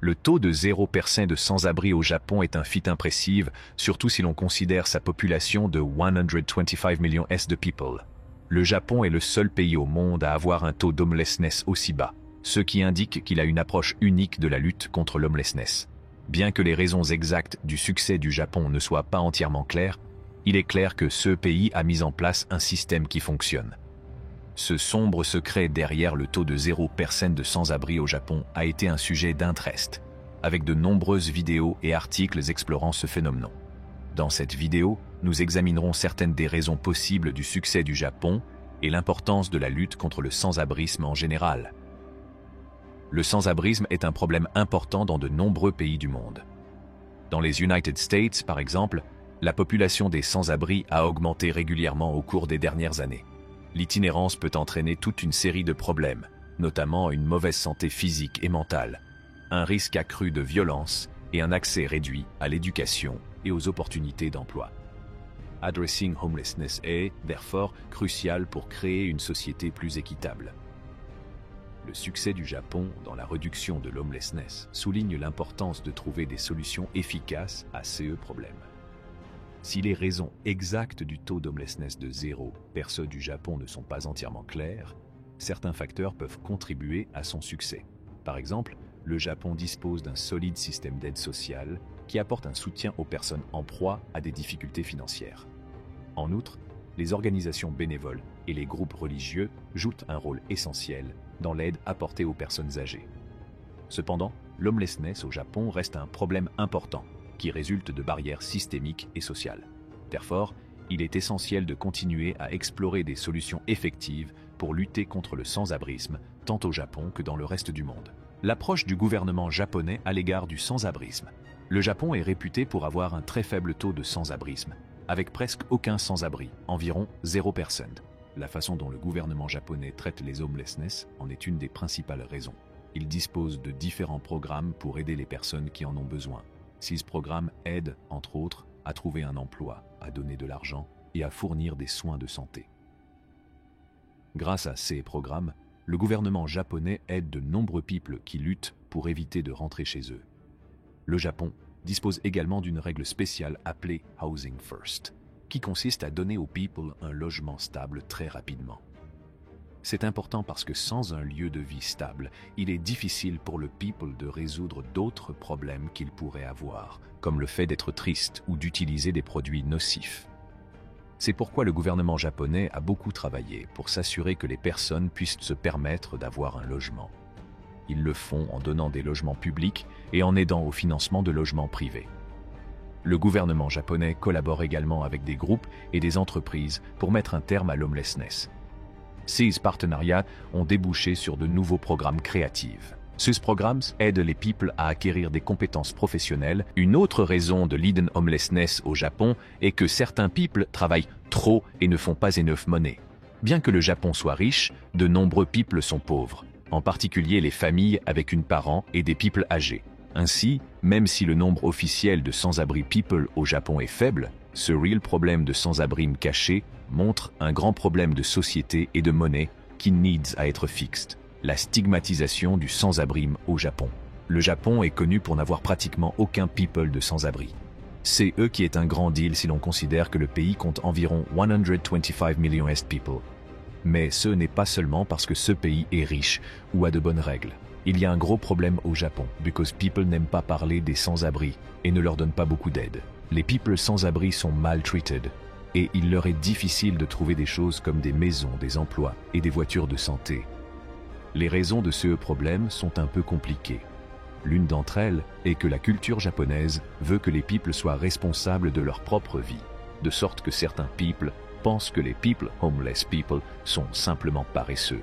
Le taux de 0% de sans-abri au Japon est un fait impressive, surtout si l'on considère sa population de 125 millions de people. Le Japon est le seul pays au monde à avoir un taux d'homelessness aussi bas, ce qui indique qu'il a une approche unique de la lutte contre l'homelessness. Bien que les raisons exactes du succès du Japon ne soient pas entièrement claires, il est clair que ce pays a mis en place un système qui fonctionne. Ce sombre secret derrière le taux de 0% de sans-abri au Japon a été un sujet d'intérêt, avec de nombreuses vidéos et articles explorant ce phénomène. Dans cette vidéo, nous examinerons certaines des raisons possibles du succès du Japon et l'importance de la lutte contre le sans-abrisme en général. Le sans-abrisme est un problème important dans de nombreux pays du monde. Dans les United States, par exemple, la population des sans-abri a augmenté régulièrement au cours des dernières années. L'itinérance peut entraîner toute une série de problèmes, notamment une mauvaise santé physique et mentale, un risque accru de violence et un accès réduit à l'éducation et aux opportunités d'emploi. Addressing homelessness est, therefore, crucial pour créer une société plus équitable. Le succès du Japon dans la réduction de l'homelessness souligne l'importance de trouver des solutions efficaces à ces problèmes. Si les raisons exactes du taux d'homelessness de 0% du Japon ne sont pas entièrement claires, certains facteurs peuvent contribuer à son succès. Par exemple, le Japon dispose d'un solide système d'aide sociale qui apporte un soutien aux personnes en proie à des difficultés financières. En outre, les organisations bénévoles et les groupes religieux jouent un rôle essentiel dans l'aide apportée aux personnes âgées. Cependant, l'homelessness au Japon reste un problème important qui résulte de barrières systémiques et sociales. Therefore, il est essentiel de continuer à explorer des solutions effectives pour lutter contre le sans-abrisme, tant au Japon que dans le reste du monde. L'approche du gouvernement japonais à l'égard du sans-abrisme. Le Japon est réputé pour avoir un très faible taux de sans-abrisme, avec presque aucun sans-abri, environ 0%. La façon dont le gouvernement japonais traite les homelessness en est une des principales raisons. Il dispose de différents programmes pour aider les personnes qui en ont besoin. Ces programmes aident, entre autres, à trouver un emploi, à donner de l'argent et à fournir des soins de santé. Grâce à ces programmes, le gouvernement japonais aide de nombreux peuples qui luttent pour éviter de rentrer chez eux. Le Japon dispose également d'une règle spéciale appelée Housing First, qui consiste à donner aux people un logement stable très rapidement. C'est important parce que sans un lieu de vie stable, il est difficile pour le people de résoudre d'autres problèmes qu'il pourrait avoir, comme le fait d'être triste ou d'utiliser des produits nocifs. C'est pourquoi le gouvernement japonais a beaucoup travaillé pour s'assurer que les personnes puissent se permettre d'avoir un logement. Ils le font en donnant des logements publics et en aidant au financement de logements privés. Le gouvernement japonais collabore également avec des groupes et des entreprises pour mettre un terme à l'homelessness. Ces partenariats ont débouché sur de nouveaux programmes créatifs. Ces programmes aident les people à acquérir des compétences professionnelles. Une autre raison de l'hidden homelessness au Japon est que certains people travaillent trop et ne font pas enough money. Bien que le Japon soit riche, de nombreux people sont pauvres, en particulier les familles avec une parent et des people âgés. Ainsi, même si le nombre officiel de sans-abri people au Japon est faible, ce réel problème de sans-abri caché montre un grand problème de société et de monnaie qui needs à être fixed. La stigmatisation du sans-abri au Japon. Le Japon est connu pour n'avoir pratiquement aucun people de sans-abri. C'est eux qui est un grand deal si l'on considère que le pays compte environ 125 millions de people. Mais ce n'est pas seulement parce que ce pays est riche ou a de bonnes règles. Il y a un gros problème au Japon, because people n'aiment pas parler des sans-abri et ne leur donnent pas beaucoup d'aide. Les people sans-abri sont maltreated et il leur est difficile de trouver des choses comme des maisons, des emplois et des voitures de santé. Les raisons de ce problème sont un peu compliquées. L'une d'entre elles est que la culture japonaise veut que les people soient responsables de leur propre vie, de sorte que certains people pensent que les homeless people sont simplement paresseux.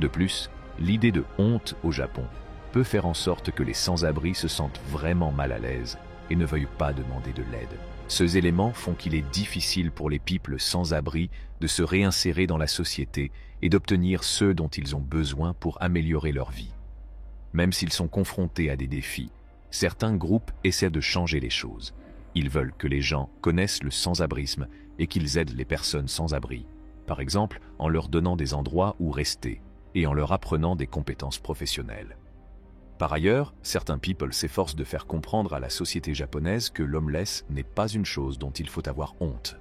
De plus, l'idée de honte au Japon peut faire en sorte que les sans-abri se sentent vraiment mal à l'aise et ne veuillent pas demander de l'aide. Ces éléments font qu'il est difficile pour les people sans-abri de se réinsérer dans la société et d'obtenir ce dont ils ont besoin pour améliorer leur vie. Même s'ils sont confrontés à des défis, certains groupes essaient de changer les choses. Ils veulent que les gens connaissent le sans-abrisme et qu'ils aident les personnes sans-abri, par exemple en leur donnant des endroits où rester et en leur apprenant des compétences professionnelles. Par ailleurs, certains people s'efforcent de faire comprendre à la société japonaise que l'homeless n'est pas une chose dont il faut avoir honte.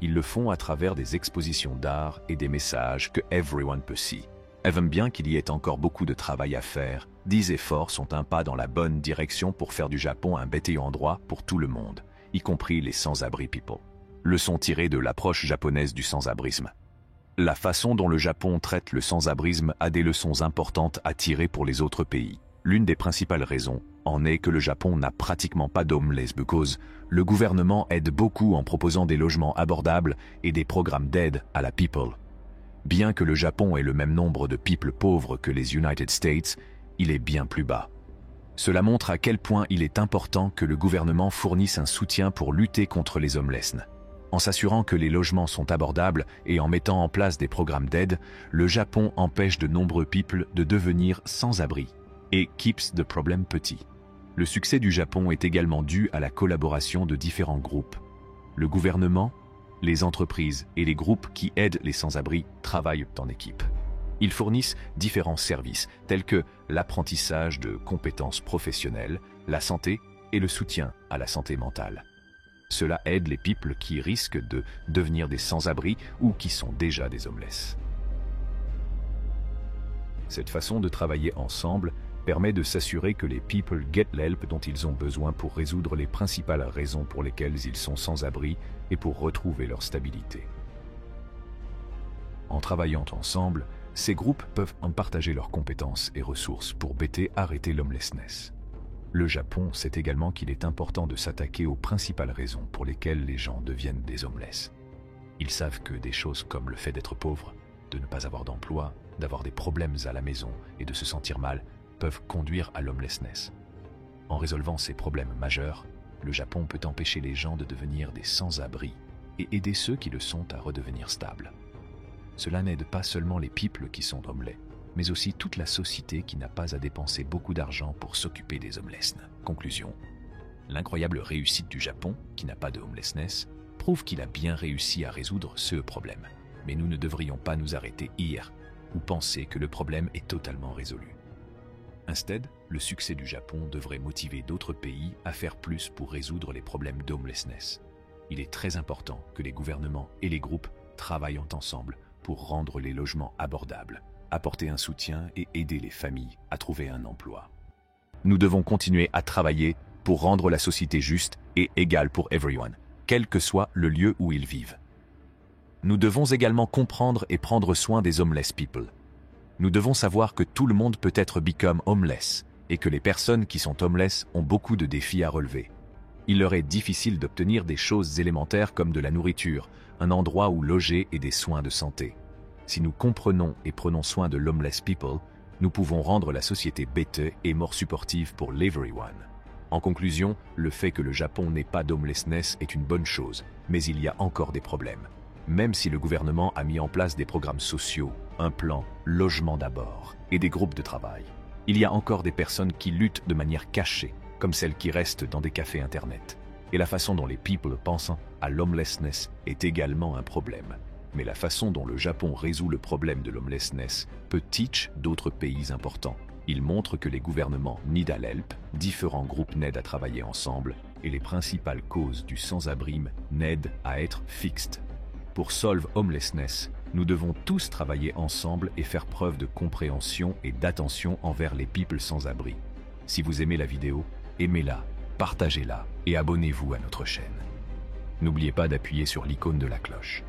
Ils le font à travers des expositions d'art et des messages que everyone peut see. Even bien qu'il y ait encore beaucoup de travail à faire, 10 efforts sont un pas dans la bonne direction pour faire du Japon un meilleur endroit pour tout le monde, y compris les sans-abri people. Leçon tirée de l'approche japonaise du sans-abrisme. La façon dont le Japon traite le sans-abrisme a des leçons importantes à tirer pour les autres pays. L'une des principales raisons en est que le Japon n'a pratiquement pas d'homeless because le gouvernement aide beaucoup en proposant des logements abordables et des programmes d'aide à la people. Bien que le Japon ait le même nombre de people pauvres que les United States, il est bien plus bas. Cela montre à quel point il est important que le gouvernement fournisse un soutien pour lutter contre les homeless. En s'assurant que les logements sont abordables et en mettant en place des programmes d'aide, le Japon empêche de nombreux people de devenir sans-abri et keeps the problem petit. Le succès du Japon est également dû à la collaboration de différents groupes. Le gouvernement, les entreprises et les groupes qui aident les sans-abri travaillent en équipe. Ils fournissent différents services tels que l'apprentissage de compétences professionnelles, la santé et le soutien à la santé mentale. Cela aide les people qui risquent de devenir des sans-abri ou qui sont déjà des homeless. Cette façon de travailler ensemble permet de s'assurer que les people get l'help dont ils ont besoin pour résoudre les principales raisons pour lesquelles ils sont sans-abri et pour retrouver leur stabilité. En travaillant ensemble, ces groupes peuvent en partager leurs compétences et ressources pour arrêter l'homelessness. Le Japon sait également qu'il est important de s'attaquer aux principales raisons pour lesquelles les gens deviennent des homeless. Ils savent que des choses comme le fait d'être pauvre, de ne pas avoir d'emploi, d'avoir des problèmes à la maison et de se sentir mal peuvent conduire à l'homelessness. En résolvant ces problèmes majeurs, le Japon peut empêcher les gens de devenir des sans-abri et aider ceux qui le sont à redevenir stables. Cela n'aide pas seulement les people qui sont homeless, mais aussi toute la société qui n'a pas à dépenser beaucoup d'argent pour s'occuper des homeless. Conclusion. L'incroyable réussite du Japon, qui n'a pas de homelessness, prouve qu'il a bien réussi à résoudre ce problème. Mais nous ne devrions pas nous arrêter hier ou penser que le problème est totalement résolu. Instead, le succès du Japon devrait motiver d'autres pays à faire plus pour résoudre les problèmes d'homelessness. Il est très important que les gouvernements et les groupes travaillent ensemble pour rendre les logements abordables, apporter un soutien et aider les familles à trouver un emploi. Nous devons continuer à travailler pour rendre la société juste et égale pour everyone, quel que soit le lieu où ils vivent. Nous devons également comprendre et prendre soin des homeless people. Nous devons savoir que tout le monde peut être become homeless et que les personnes qui sont homeless ont beaucoup de défis à relever. Il leur est difficile d'obtenir des choses élémentaires comme de la nourriture, un endroit où loger et des soins de santé. Si nous comprenons et prenons soin de l'homeless people, nous pouvons rendre la société better et more supportive pour everyone. En conclusion, le fait que le Japon n'ait pas d'homelessness est une bonne chose, mais il y a encore des problèmes. Même si le gouvernement a mis en place des programmes sociaux, un plan, logement d'abord, et des groupes de travail, il y a encore des personnes qui luttent de manière cachée, comme celles qui restent dans des cafés internet. Et la façon dont les people pensent à l'homelessness est également un problème. Mais la façon dont le Japon résout le problème de l'homelessness peut teach d'autres pays importants. Il montre que les gouvernements need à l'help, différents groupes n'aident à travailler ensemble, et les principales causes du sans-abrisme n'aident à être fixed. Pour solve homelessness, nous devons tous travailler ensemble et faire preuve de compréhension et d'attention envers les people sans abri. Si vous aimez la vidéo, aimez-la, partagez-la et abonnez-vous à notre chaîne. N'oubliez pas d'appuyer sur l'icône de la cloche.